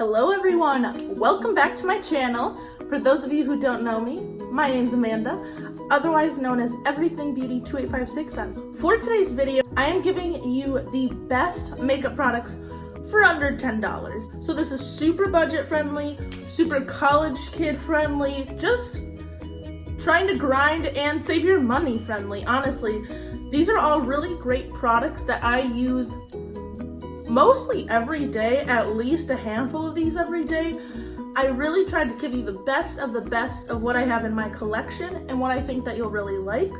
Hello everyone, welcome back to my channel. For those of you who don't know me, my name's Amanda, otherwise known as Everything Beauty 2856. For today's video, I am giving you the best makeup products for under $10. So this is super budget friendly, super college kid friendly, just trying to grind and save your money friendly, honestly. These are all really great products that I use mostly every day, at least a handful of these every day. I really tried to give you the best of what I have in my collection and what I think that you'll really like,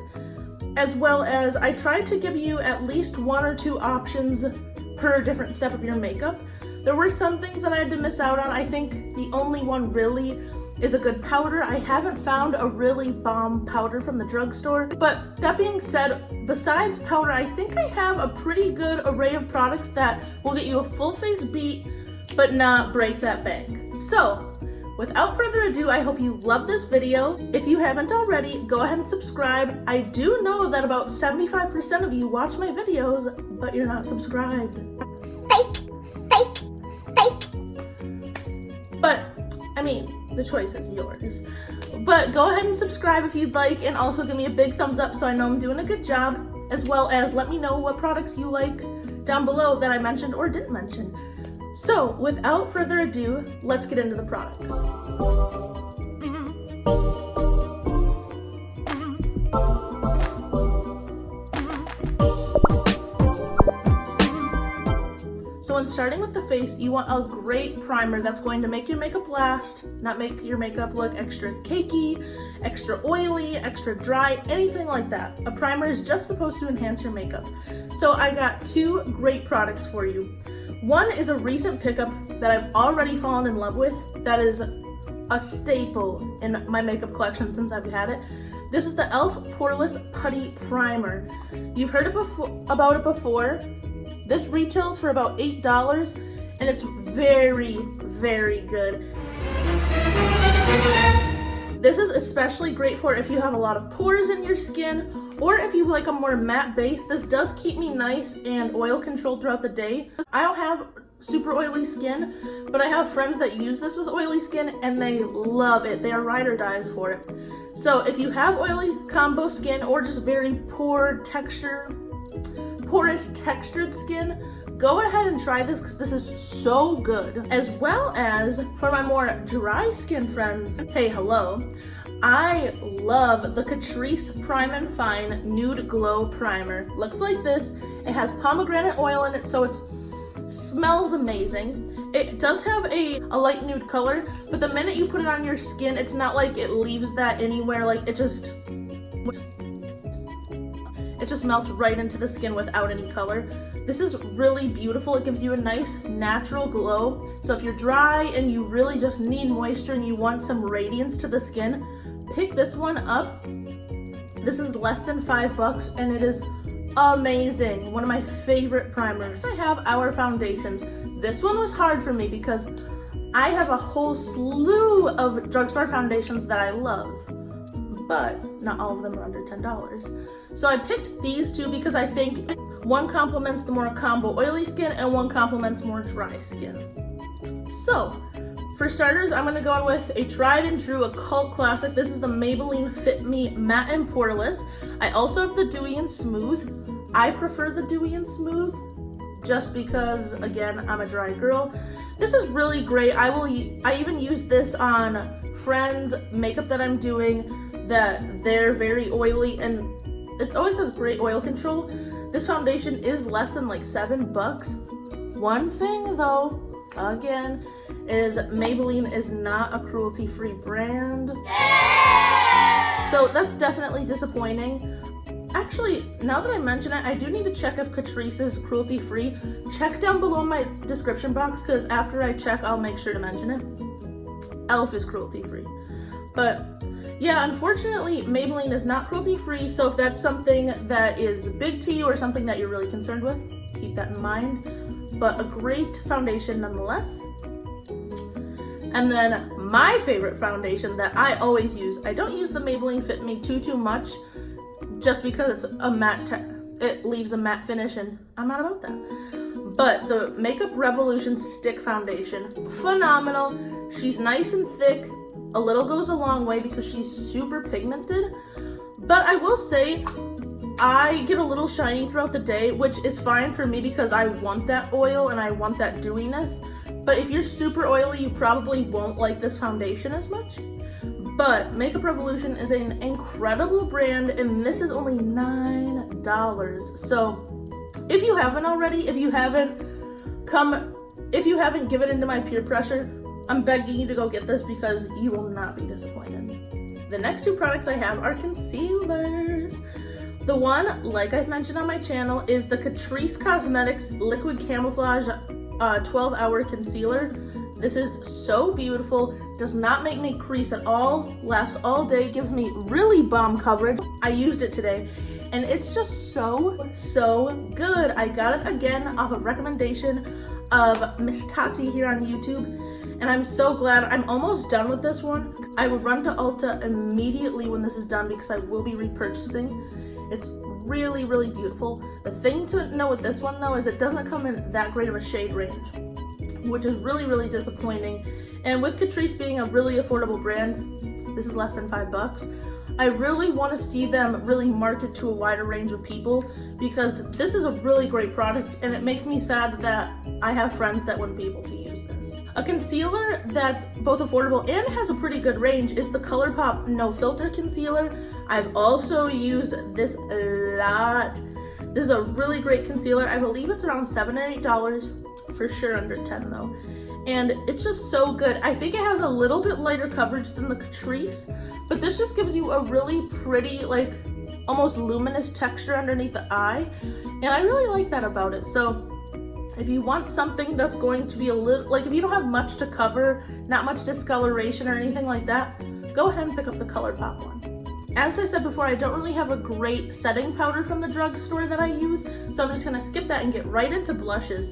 as well as I tried to give you at least one or two options per different step of your makeup. There were some things that I had to miss out on. I think the only one really is a good powder. I haven't found a really bomb powder from the drugstore, but that being said, besides powder, I think I have a pretty good array of products that will get you a full face beat, but not break that bank. So, without further ado, I hope you love this video. If you haven't already, go ahead and subscribe. I do know that about 75% of you watch my videos, but you're not subscribed. Fake. But, I mean, the choice is yours. But go ahead and subscribe if you'd like, and also give me a big thumbs up so I know I'm doing a good job, as well as let me know what products you like down below that I mentioned or didn't mention. So without further ado, let's get into the products. So when starting with the face, you want a great primer that's going to make your makeup last, not make your makeup look extra cakey, extra oily, extra dry, anything like that. A primer is just supposed to enhance your makeup. So I got two great products for you. One is a recent pickup that I've already fallen in love with, that is a staple in my makeup collection since I've had it. This is the e.l.f. Poreless Putty Primer. You've heard about it before. This retails for about $8, and it's very, very good. This is especially great for if you have a lot of pores in your skin, or if you like a more matte base. This does keep me nice and oil controlled throughout the day. I don't have super oily skin, but I have friends that use this with oily skin and they love it. They are ride or dies for it. So if you have oily combo skin or just very porous textured skin, go ahead and try this because this is so good. As well as for my more dry skin friends, hey, hello. I love the Catrice Prime and Fine Nude Glow Primer. Looks like this. It has pomegranate oil in it, so it smells amazing. It does have a light nude color, but the minute you put it on your skin, it's not like it leaves that anywhere. Like it just melts right into the skin without any color. This is really beautiful. It gives you a nice natural glow. So if you're dry and you really just need moisture and you want some radiance to the skin, pick this one up. This is less than $5 and it is amazing. One of my favorite primers. I have our foundations. This one was hard for me because I have a whole slew of drugstore foundations that I love, but not all of them are under $10. So I picked these two because I think one complements the more combo oily skin and one complements more dry skin. So for starters, I'm gonna go in with a tried and true, a cult classic. This is the Maybelline Fit Me Matte and Poreless. I also have the Dewy and Smooth. I prefer the Dewy and Smooth just because, again, I'm a dry girl. This is really great. I even use this on friends' makeup that I'm doing that they're very oily, and it always has great oil control. This foundation is less than like $7. One thing though, again, is Maybelline is not a cruelty-free brand. So that's definitely disappointing. Actually, now that I mention it, I do need to check if Catrice is cruelty-free. Check down below in my description box, because after I check, I'll make sure to mention it. e.l.f. is cruelty-free. But yeah, unfortunately, Maybelline is not cruelty-free, so if that's something that is big to you or something that you're really concerned with, keep that in mind. But a great foundation nonetheless. And then my favorite foundation that I always use, I don't use the Maybelline Fit Me too much, just because it's a matte, it leaves a matte finish and I'm not about that. But the Makeup Revolution Stick Foundation, phenomenal. She's nice and thick. A little goes a long way because she's super pigmented. But I will say, I get a little shiny throughout the day, which is fine for me because I want that oil and I want that dewiness. But if you're super oily, you probably won't like this foundation as much. But Makeup Revolution is an incredible brand, and this is only $9. So if you haven't already, if you haven't given into my peer pressure, I'm begging you to go get this because you will not be disappointed. The next two products I have are concealers. The one, like I've mentioned on my channel, is the Catrice Cosmetics Liquid Camouflage 12-Hour Concealer. This is so beautiful, does not make me crease at all, lasts all day, gives me really bomb coverage. I used it today, and it's just so good. I got it again off of recommendation of Miss Tati here on YouTube, and I'm so glad. I'm almost done with this one. I will run to Ulta immediately when this is done because I will be repurchasing. It's really beautiful. The thing to know with this one though is it doesn't come in that great of a shade range, which is really disappointing. And with Catrice being a really affordable brand, this is less than $5. I really want to see them really market to a wider range of people because this is a really great product, and it makes me sad that I have friends that wouldn't be able to use this. A concealer that's both affordable and has a pretty good range is the ColourPop No Filter Concealer. I've also used this a lot. This is a really great concealer. I believe it's around $7 or $8, for sure under 10 though. And it's just so good. I think it has a little bit lighter coverage than the Catrice, but this just gives you a really pretty, like almost luminous texture underneath the eye. And I really like that about it. So if you want something that's going to be a little, like if you don't have much to cover, not much discoloration or anything like that, go ahead and pick up the ColourPop one. As I said before, I don't really have a great setting powder from the drugstore that I use, so I'm just gonna skip that and get right into blushes.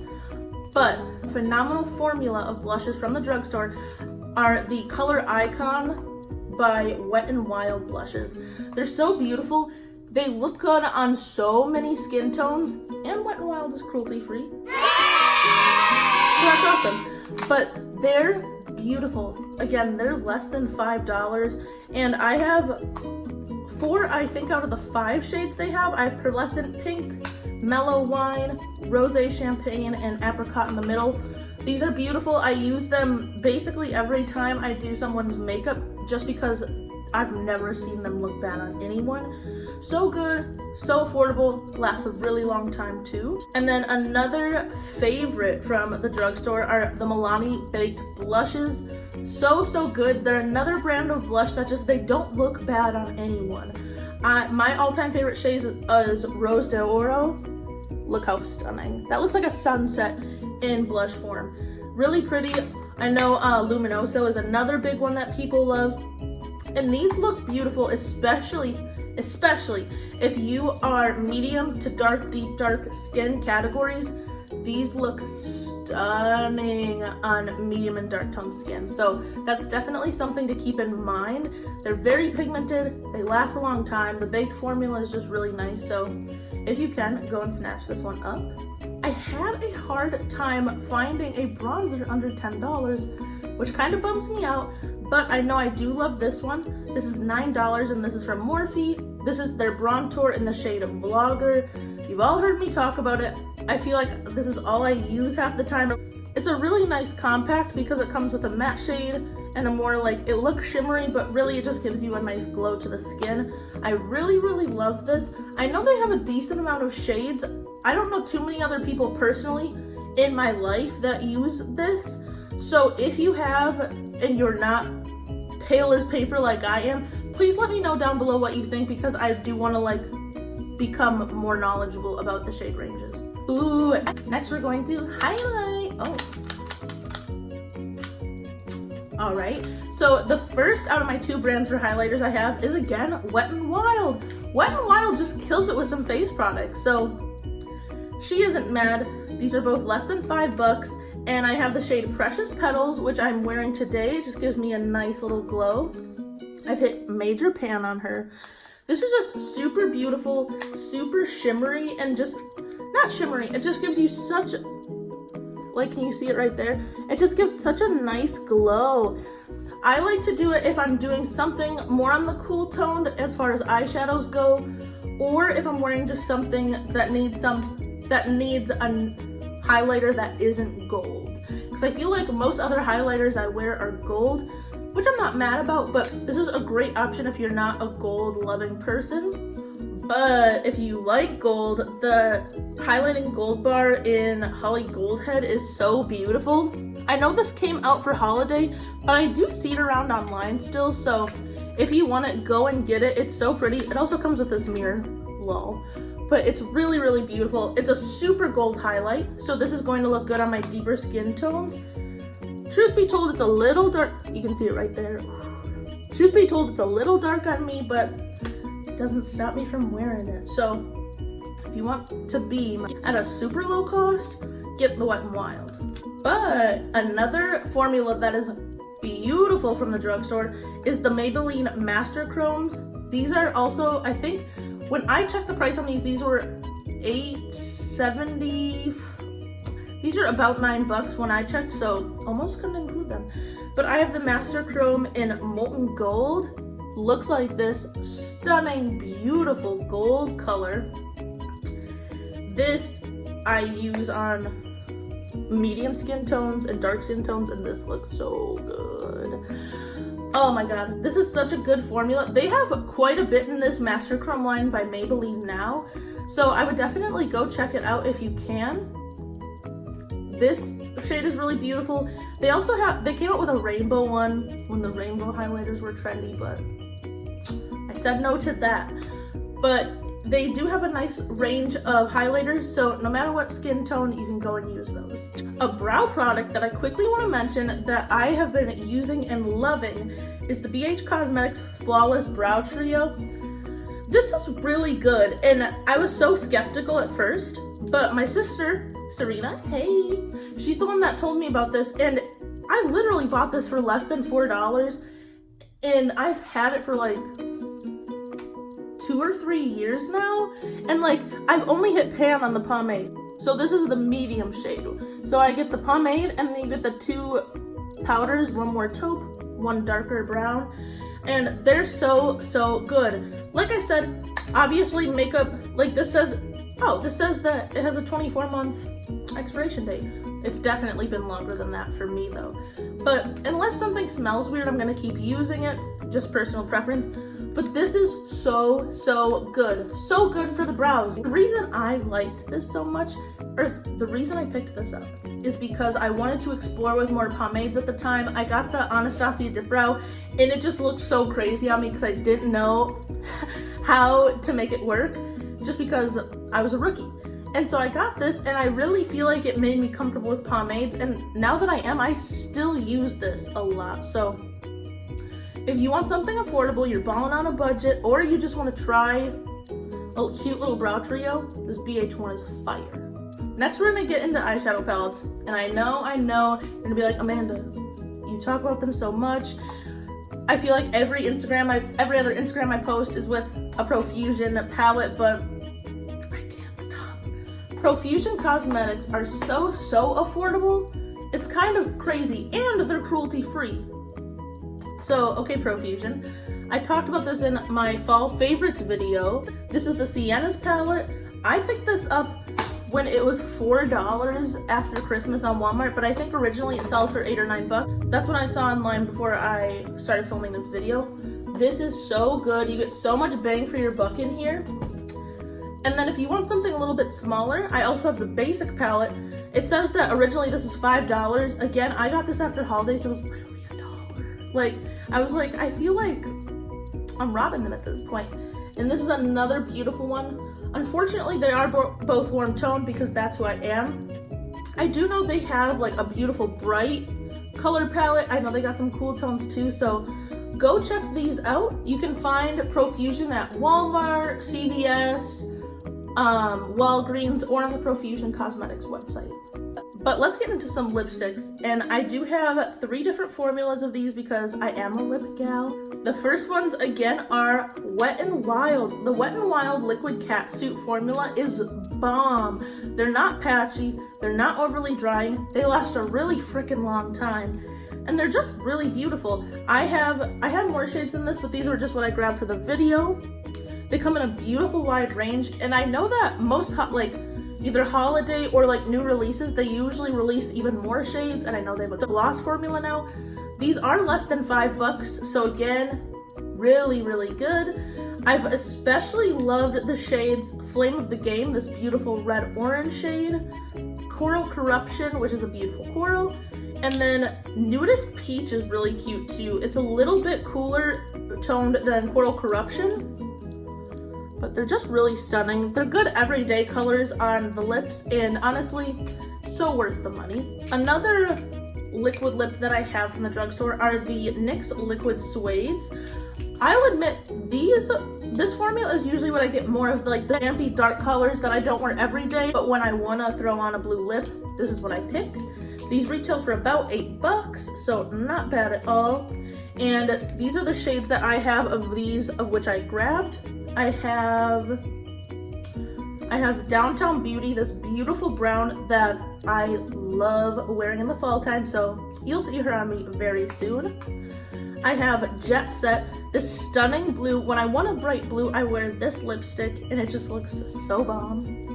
But phenomenal formula of blushes from the drugstore are the Color Icon by Wet n Wild blushes. They're so beautiful. They look good on so many skin tones, and Wet n Wild is cruelty free. So that's awesome. But they're beautiful. Again, they're less than $5, and I have 4, I think, out of the 5 shades they have. I have Pearlescent Pink, Mellow Wine, Rosé Champagne, and Apricot in the middle. These are beautiful. I use them basically every time I do someone's makeup just because I've never seen them look bad on anyone. So good, so affordable, lasts a really long time too. And then another favorite from the drugstore are the Milani Baked Blushes. So good. They're another brand of blush that just, they don't look bad on anyone. My all-time favorite shade is Rose d'Oro. Look how stunning. That looks like a sunset in blush form. Really pretty. I know Luminoso is another big one that people love. And these look beautiful, especially if you are medium to dark, deep dark skin categories. These look stunning on medium and dark tone skin. So that's definitely something to keep in mind. They're very pigmented, they last a long time. The baked formula is just really nice. So if you can, go and snatch this one up. I had a hard time finding a bronzer under $10, which kind of bums me out, but I know I do love this one. This is $9 and this is from Morphe. This is their Bronzer in the shade of Blogger. You've all heard me talk about it. I feel like this is all I use half the time. It's a really nice compact because it comes with a matte shade and a more like, it looks shimmery, but really it just gives you a nice glow to the skin. I really love this. I know they have a decent amount of shades. I don't know too many other people personally in my life that use this. So if you have and you're not pale as paper like I am, please let me know down below what you think because I do want to like become more knowledgeable about the shade ranges. Ooh, next we're going to highlight. Oh. All right, so the first out of my 2 brands for highlighters I have is again Wet n Wild. Wet n Wild just kills it with some face products, so she isn't mad. These are both less than $5, and I have the shade Precious Petals, which I'm wearing today. It just gives me a nice little glow. I've hit Major Pan on her. This is just super beautiful, super shimmery, and just, not shimmery, it just gives you such Like, can you see it right there? It just gives such a nice glow. I like to do it if I'm doing something more on the cool toned as far as eyeshadows go, or if I'm wearing just something that needs a highlighter that isn't gold. Because I feel like most other highlighters I wear are gold, which I'm not mad about, but this is a great option if you're not a gold loving person. But if you like gold, the highlighting gold bar in Holly Goldhead is so beautiful. I know this came out for holiday, but I do see it around online still, so if you want it, go and get it. It's so pretty. It also comes with this mirror, lol. But it's really, really beautiful. It's a super gold highlight, so this is going to look good on my deeper skin tones. Truth be told, it's a little dark. You can see it right there. Truth be told, it's a little dark on me, but doesn't stop me from wearing it. So if you want to be at a super low cost, get the Wet n Wild. But another formula that is beautiful from the drugstore is the Maybelline Master Chromes. These are also, I think, when I checked the price on these were $8.70. These are about $9 when I checked, so almost couldn't include them. But I have the Master Chrome in Molten Gold. Looks like this stunning, beautiful gold color. This I use on medium skin tones and dark skin tones, and this looks so good. Oh my god, this is such a good formula. They have quite a bit in this Master Chrome line by Maybelline now, so I would definitely go check it out if you can. This shade is really beautiful. They also they came out with a rainbow one when the rainbow highlighters were trendy, but I said no to that. But they do have a nice range of highlighters, so no matter what skin tone, you can go and use those. A brow product that I quickly want to mention that I have been using and loving is the BH Cosmetics Flawless Brow Trio. This is really good, and I was so skeptical at first, but my sister, Serena, hey, she's the one that told me about this, and I literally bought this for less than $4, and I've had it for like 2 or 3 years now, and like I've only hit pan on the pomade. So this is the medium shade. So I get the pomade, and then you get the 2 powders, one more taupe, one darker brown, and they're so good. Like I said, obviously makeup, like this says that it has a 24-month expiration date. It's definitely been longer than that for me though. But unless something smells weird, I'm gonna keep using it, just personal preference. But this is so good. So good for the brows. The reason I liked this so much, or the reason I picked this up, is because I wanted to explore with more pomades at the time. I got the Anastasia Dip Brow, and it just looked so crazy on me because I didn't know how to make it work, just because I was a rookie. And so I got this, and I really feel like it made me comfortable with pomades, and now that I am, I still use this a lot. So if you want something affordable, you're balling on a budget, or you just want to try a cute little brow trio, this BH one is fire. Next, we're gonna get into eyeshadow palettes, and I know you're gonna be like, Amanda, you talk about them so much. I feel like every other Instagram I post is with a Profusion palette, but I can't stop. Profusion cosmetics are so affordable. It's kind of crazy, and they're cruelty free. So, okay, Profusion, I talked about this in my fall favorites video. This is the Sienna's palette. I picked this up when it was $4 after Christmas on Walmart, but I think originally it sells for $8 or $9. That's what I saw online before I started filming this video. This is so good. You get so much bang for your buck in here. And then if you want something a little bit smaller, I also have the basic palette. It says that originally this is $5. Again, I got this after holidays, so it was literally $1. Like, I was like, I feel like I'm robbing them at this point. And this is another beautiful one. Unfortunately, they are both warm toned because that's who I am. I do know they have like a beautiful bright color palette. I know they got some cool tones too, so go check these out. You can find Profusion at Walmart, CVS, Walgreens, or on the Profusion Cosmetics website. But let's get into some lipsticks, and I do have 3 different formulas of these because I am a lip gal. The first ones, again, are Wet n Wild. The Wet n Wild Liquid Catsuit formula is bomb. They're not patchy, they're not overly drying, they last a really freaking long time, and they're just really beautiful. I had more shades than this, but these were just what I grabbed for the video. They come in a beautiful wide range, and I know that most either holiday or like new releases, they usually release even more shades, and I know they have a gloss formula now. These are less than $5, so again, really, really good. I've especially loved the shades Flame of the Game, this beautiful red-orange shade, Coral Corruption, which is a beautiful coral, and then Nudist Peach is really cute too. It's a little bit cooler toned than Coral Corruption, but they're just really stunning. They're good everyday colors on the lips, and honestly, so worth the money. Another liquid lip that I have from the drugstore are the NYX Liquid Suedes. I'll admit, this formula is usually what I get more of, like the vampy dark colors that I don't wear every day, but when I wanna throw on a blue lip, this is what I pick. These retail for about $8, so not bad at all. And these are the shades that I have of these, of which I grabbed. I have Downtown Beauty, this beautiful brown that I love wearing in the fall time, so you'll see her on me very soon. I have Jet Set, this stunning blue. When I want a bright blue, I wear this lipstick and it just looks so bomb.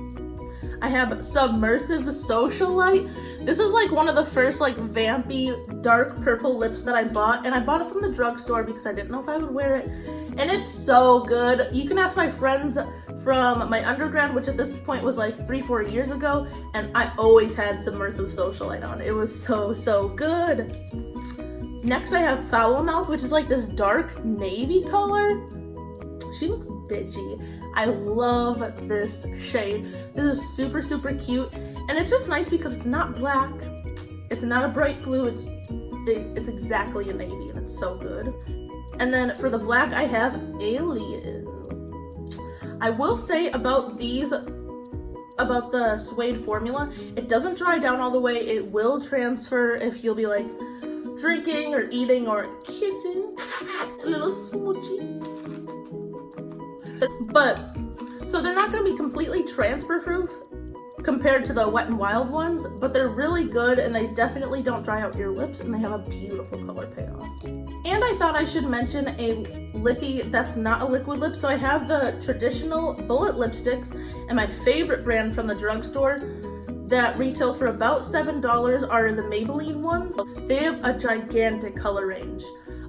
I have Submersive Socialite. This is like one of the first like vampy dark purple lips that I bought, and I bought it from the drugstore because I didn't know if I would wear it, and it's so good. You can ask my friends from my undergrad, which at this point was like 3-4 years ago, and I always had Submersive Socialite on. It was so good. Next I have Foul Mouth, which is like this dark navy color. She looks bitchy. I love this shade. This is super cute, and it's just nice because it's not black, it's not a bright blue, it's exactly a navy, and it's so good. And then for the black I have Alien. I will say about the suede formula, it doesn't dry down all the way. It will transfer if you'll be like drinking or eating or kissing, a little smoochy. But, so they're not going to be completely transfer proof compared to the Wet n Wild ones, but they're really good, and they definitely don't dry out your lips, and they have a beautiful color payoff. And I thought I should mention a lippy that's not a liquid lip. So I have the traditional bullet lipsticks, and my favorite brand from the drugstore that retail for about $7 are the Maybelline ones. They have a gigantic color range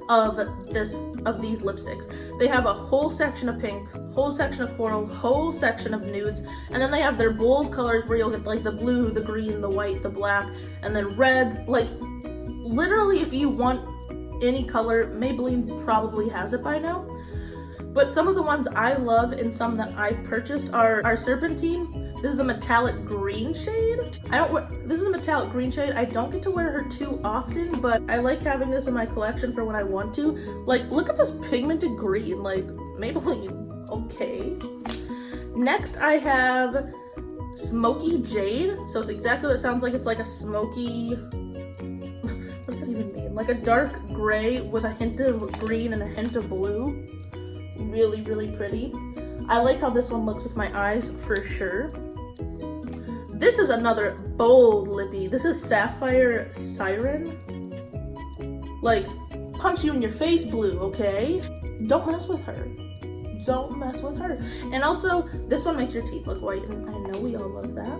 of these lipsticks. They have a whole section of pink, whole section of coral, whole section of nudes, and then they have their bold colors where you'll get like the blue, the green, the white, the black, and then reds. Like literally, if you want any color, Maybelline probably has it by now. But some of the ones I love and some that I've purchased are Serpentine. This is a metallic green shade. This is a metallic green shade. I don't get to wear her too often, but I like having this in my collection for when I want to. Like, look at this pigmented green. Like, Maybelline, okay. Next, I have Smoky Jade. So it's exactly what it sounds like. It's like a smoky, what does that even mean? Like a dark gray with a hint of green and a hint of blue. Really pretty. I like how this one looks with my eyes for sure. This is another bold lippy. This is Sapphire Siren. Like, punch you in your face blue, okay? Don't mess with her. Don't mess with her. And also, this one makes your teeth look white, and I know we all love that.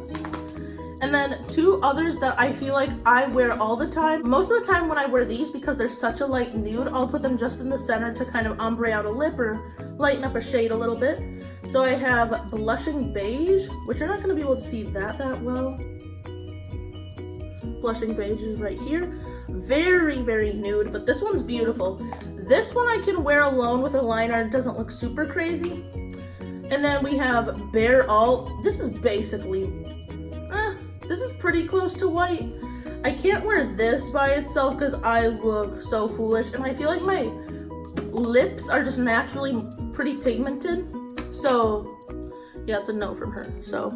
And then two others that I feel like I wear all the time. Most of the time when I wear these, because they're such a light nude, I'll put them just in the center to kind of ombre out a lip or lighten up a shade a little bit. So I have Blushing Beige, which you're not going to be able to see that well. Blushing Beige is right here. Very nude, but this one's beautiful. This one I can wear alone with a liner. It doesn't look super crazy. And then we have Bare All. This is basically, this is pretty close to white. I can't wear this by itself because I look so foolish, and I feel like my lips are just naturally pretty pigmented. So yeah, it's a no from her. So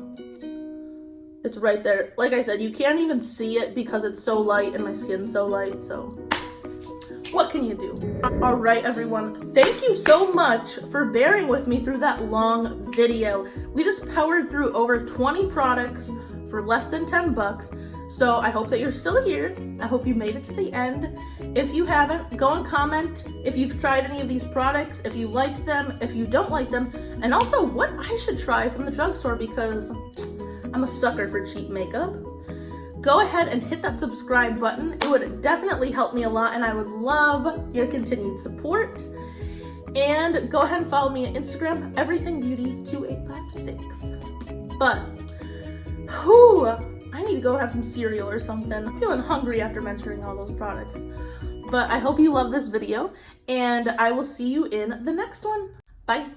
it's right there. Like I said, you can't even see it because it's so light and my skin's so light. So what can you do? All right, everyone, thank you so much for bearing with me through that long video. We just powered through over 20 products for less than 10 bucks. So I hope that you're still here. I hope you made it to the end. If you haven't, go and comment if you've tried any of these products, if you like them, if you don't like them, and also what I should try from the drugstore, because I'm a sucker for cheap makeup. Go ahead and hit that subscribe button. It would definitely help me a lot, and I would love your continued support. And go ahead and follow me on Instagram, everythingbeauty2856. But, I need to go have some cereal or something. I'm feeling hungry after mentioning all those products. But I hope you love this video, and I will see you in the next one. Bye.